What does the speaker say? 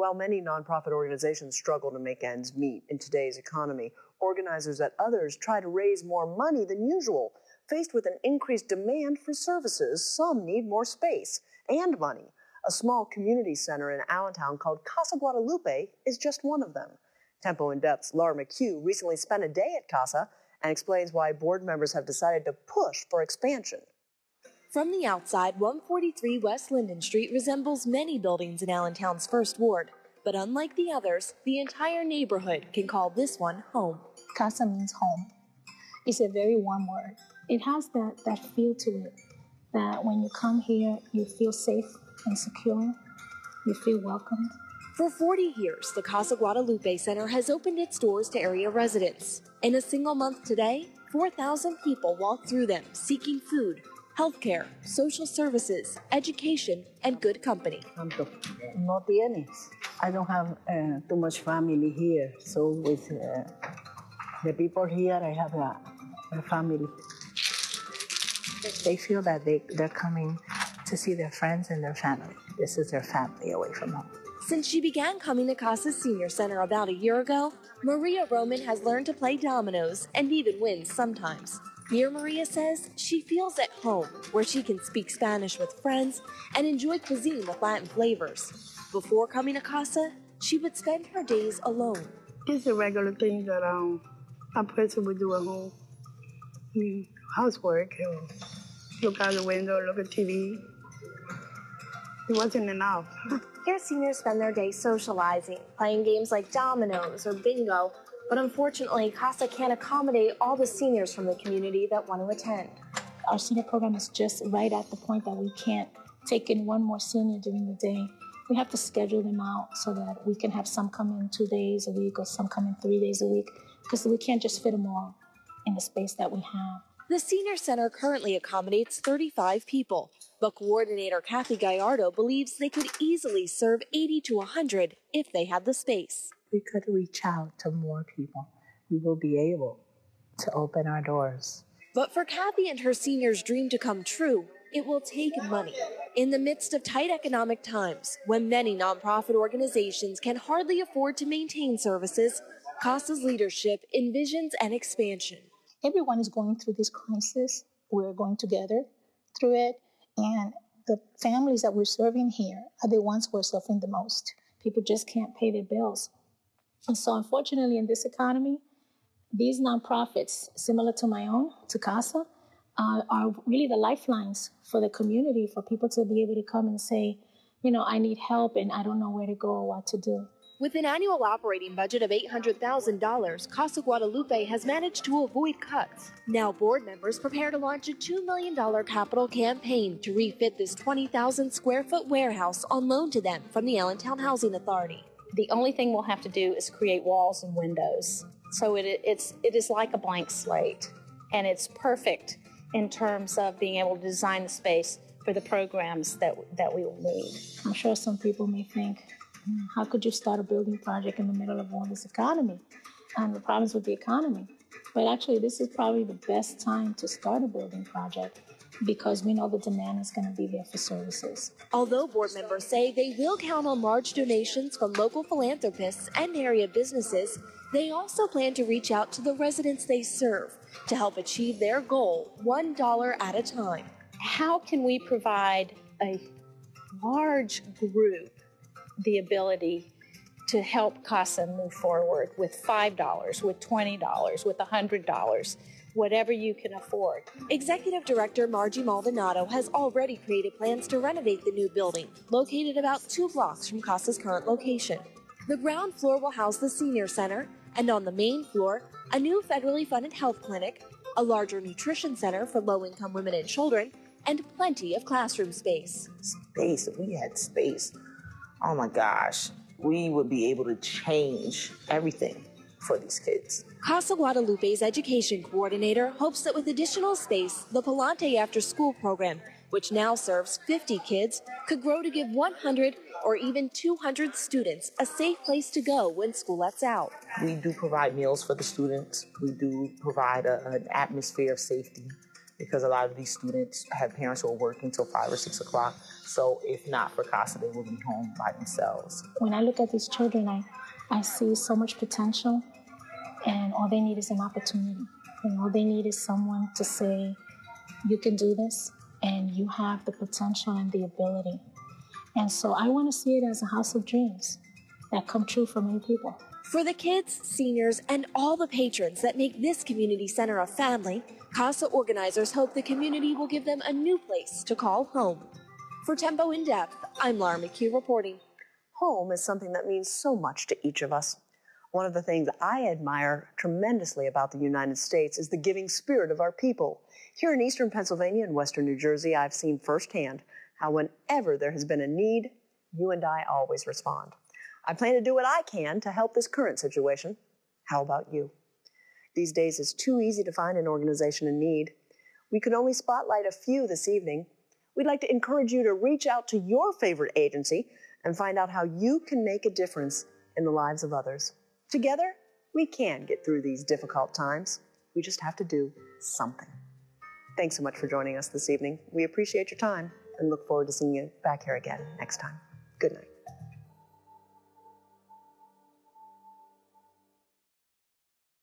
While many nonprofit organizations struggle to make ends meet in today's economy, organizers at others try to raise more money than usual. Faced with an increased demand for services, some need more space and money. A small community center in Allentown called Casa is just one of them. Tempo InDepth's Laura McHugh recently spent a day at Casa and explains why board members have decided to push for expansion. From the outside, 143 West Linden Street resembles many buildings in Allentown's First Ward. But unlike the others, the entire neighborhood can call this one home. Casa means home. It's a very warm word. It has that feel to it, that when you come here, you feel safe and secure. You feel welcomed. For 40 years, the Casa Guadalupe Center has opened its doors to area residents. In a single month today, 4,000 people walk through them seeking food, healthcare, social services, education, and good company. No tienes. I don't have too much family here, so with the people here, I have a family. They feel that they're coming to see their friends and their family. This is their family away from home. Since she began coming to Casa's Senior Center about a year ago, Maria Roman has learned to play dominoes and even wins sometimes. Here, Maria says she feels at home, where she can speak Spanish with friends and enjoy cuisine with Latin flavors. Before coming to Casa, she would spend her days alone. It's a regular thing that a person would do at home. Housework, look out the window, look at TV. It wasn't enough. Here, seniors spend their day socializing, playing games like dominoes or bingo, but unfortunately, Casa can't accommodate all the seniors from the community that want to attend. Our senior program is just right at the point that we can't take in one more senior during the day. We have to schedule them out so that we can have some come in 2 days a week or some come in 3 days a week, because we can't just fit them all in the space that we have. The Senior Center currently accommodates 35 people, but coordinator Kathy Gallardo believes they could easily serve 80 to 100 if they had the space. We could reach out to more people. We will be able to open our doors. But for Kathy and her seniors' dream to come true, it will take money. In the midst of tight economic times, when many nonprofit organizations can hardly afford to maintain services, Casa's leadership envisions an expansion. Everyone is going through this crisis. We're going together through it. And the families that we're serving here are the ones who are suffering the most. People just can't pay their bills. And so unfortunately, in this economy, these nonprofits, similar to my own, to Casa, are really the lifelines for the community, for people to be able to come and say, I need help and I don't know where to go or what to do. With an annual operating budget of $800,000, Casa Guadalupe has managed to avoid cuts. Now board members prepare to launch a $2 million capital campaign to refit this 20,000-square-foot warehouse on loan to them from the Allentown Housing Authority. The only thing we'll have to do is create walls and windows. So it is like a blank slate, and it's perfect in terms of being able to design the space for the programs that we will need. I'm sure some people may think, how could you start a building project in the middle of all this economy and the problems with the economy? But actually, this is probably the best time to start a building project because we know the demand is going to be there for services. Although board members say they will count on large donations from local philanthropists and area businesses, they also plan to reach out to the residents they serve to help achieve their goal $1 at a time. How can we provide a large group the ability to help Casa move forward with $5, with $20, with $100, whatever you can afford? Executive Director Margie Maldonado has already created plans to renovate the new building, located about 2 blocks from Casa's current location. The ground floor will house the Senior Center, and on the main floor, a new federally funded health clinic, a larger nutrition center for low-income women and children, and plenty of classroom space. Space, if we had space, oh my gosh, we would be able to change everything for these kids. Casa Guadalupe's education coordinator hopes that with additional space, the Palante after-school program, which now serves 50 kids, could grow to give 100 or even 200 students a safe place to go when school lets out. We do provide meals for the students. We do provide an atmosphere of safety. because a lot of these students have parents who are working till 5 or 6 o'clock. So if not for Casa, they will be home by themselves. When I look at these children, I see so much potential, and all they need is an opportunity. And all they need is someone to say, you can do this, and you have the potential and the ability. And so I want to see it as a house of dreams that come true for many people. For the kids, seniors, and all the patrons that make this community center a family, Casa organizers hope the community will give them a new place to call home. For Tempo InDepth, I'm Laura McHugh reporting. Home is something that means so much to each of us. One of the things I admire tremendously about the United States is the giving spirit of our people. Here in eastern Pennsylvania and western New Jersey, I've seen firsthand how whenever there has been a need, you and I always respond. I plan to do what I can to help this current situation. How about you? These days, it's too easy to find an organization in need. We could only spotlight a few this evening. We'd like to encourage you to reach out to your favorite agency and find out how you can make a difference in the lives of others. Together, we can get through these difficult times. We just have to do something. Thanks so much for joining us this evening. We appreciate your time and look forward to seeing you back here again next time. Good night.